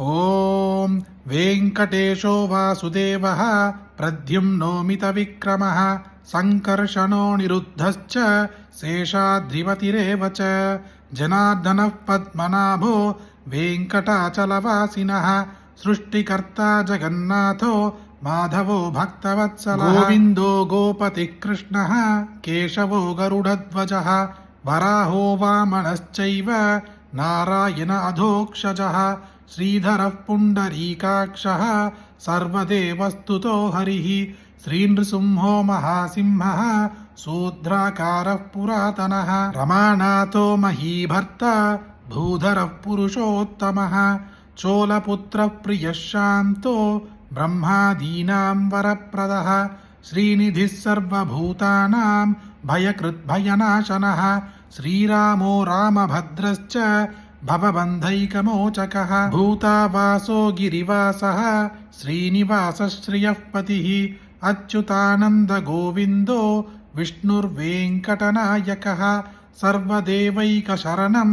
ఓం వెంకటేశో వాసుదేవః ప్రద్యుమ్నో మితవిక్రమః సంకర్షణో నిరుద్ధశ్చ శేషాద్రివతిరేవ చ జనార్దనః పద్మనాభో వెంకటాచలవాసినః సృష్టికర్తా జగన్నాథో మాధవో భక్తవత్సలః గోవిందో గోపతిః కృష్ణః కేశవో గరుడధ్వజః వరాహో వామనశ్చైవ నారాయణ అధోక్షజః శ్రీధరః పుండరీకాక్షః సర్వదేవస్తుతో హరిః శ్రీనృసింహో మహాసింహః శూద్రాకారః పురాతనః రమానాథో మహీభర్త భూధరః పురుషోత్తమః చోళపుత్రః ప్రియః శాంతో బ్రహ్మాదీనాం వరప్రదః శ్రీనిధిః సర్వభూతానాం భయకృద్భయనాశనః శ్రీరామో రామభద్రశ్చ భవబంధైకమోచకః భూతావాసో గిరివాసః శ్రీనివాసः శ్రియః పతిః అచ్యుతానంద గోవిందో విష్ణుర్వేంకటనాయకః సర్వదేవైకశరణం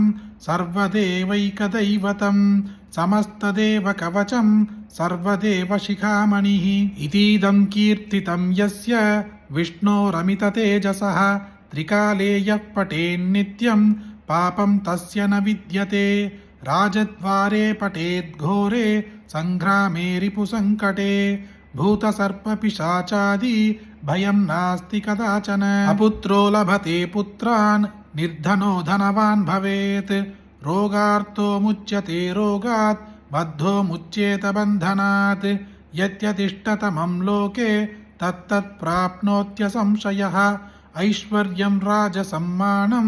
సర్వదేవైకదైవతం సమస్తదేవకవచం సర్వదేవశిఖామణిః ఇతీదం కీర్తితం యస్య విష్ణోరమితతేజసః త్రికాలే యః పఠేన్నిత్యం పాపం తస్య న విద్యతే రాజద్వారే పఠేద్ఘోరే సంగ్రామే రిపుసంకటే భూతసర్పపిశాచాది భయం నాస్తి కదాచన అపుత్రో లభతే పుత్రాన్ నిర్ధనో ధనవాన్ భవేత్ రోగార్తో ముచ్యతే రోగాత్ బద్ధో ముచ్యేత బంధనాత్ యత్యతిష్టతమం లోకే తత్తత్ ప్రాప్నోత్య సంశయః ఐశ్వర్యం రాజసమ్మానం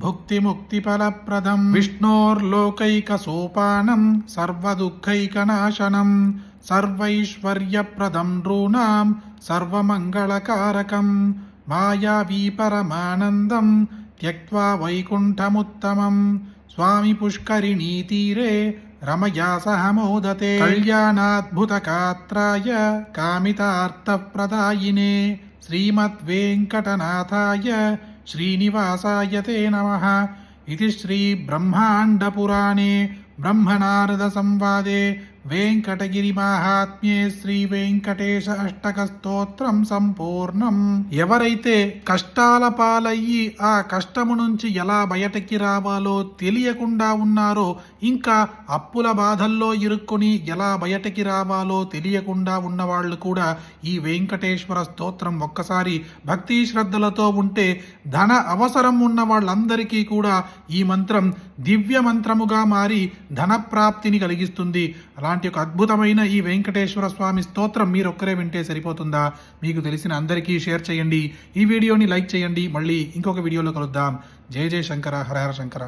భుక్తిముక్తిఫలప్రదం విష్ణోర్లోకైకసోపానం సర్వదుఃఖైకనాశనం సర్వైశ్వర్యప్రదం నృణాం సర్వమంగళకారకం మాయావీ పరమానందం త్యక్త్వా వైకుంఠముత్తమం స్వామి పుష్కరిణీ తీరే రమయా సహ మోదతే కళ్యాణాద్భుతగాత్రాయ కామితార్థప్రదాయినే శ్రీమద్వేంకటనాథాయ శ్రీనివాసాయ తే నమః ఇది శ్రీ బ్రహ్మాండపురాణే బ్రహ్మనారద సంవాదే వెంకటగిరి మహాత్మ్యే శ్రీ వెంకటేశ అష్టక స్తోత్రం సంపూర్ణం. ఎవరైతే కష్టాల పాలయ్యి ఆ కష్టము నుంచి ఎలా బయటకి రావాలో తెలియకుండా ఉన్నారో, ఇంకా అప్పుల బాధల్లో ఇరుక్కుని ఎలా బయటకి రావాలో తెలియకుండా ఉన్నవాళ్ళు కూడా ఈ వెంకటేశ్వర స్తోత్రం ఒక్కసారి భక్తి శ్రద్ధలతో ఉంటే ధన అవసరం ఉన్న వాళ్ళందరికీ కూడా ఈ మంత్రం దివ్య మంత్రముగా మారి ధన ప్రాప్తిని కలిగిస్తుంది. అలాంటి ఒక అద్భుతమైన ఈ వెంకటేశ్వర స్వామి స్తోత్రం మీరొక్కరే వింటే సరిపోతుందా? మీకు తెలిసిన అందరికీ షేర్ చేయండి, ఈ వీడియోని లైక్ చేయండి. మళ్ళీ ఇంకొక వీడియోలో కలుద్దాం. జయ జయ శంకర, హర హర శంకర.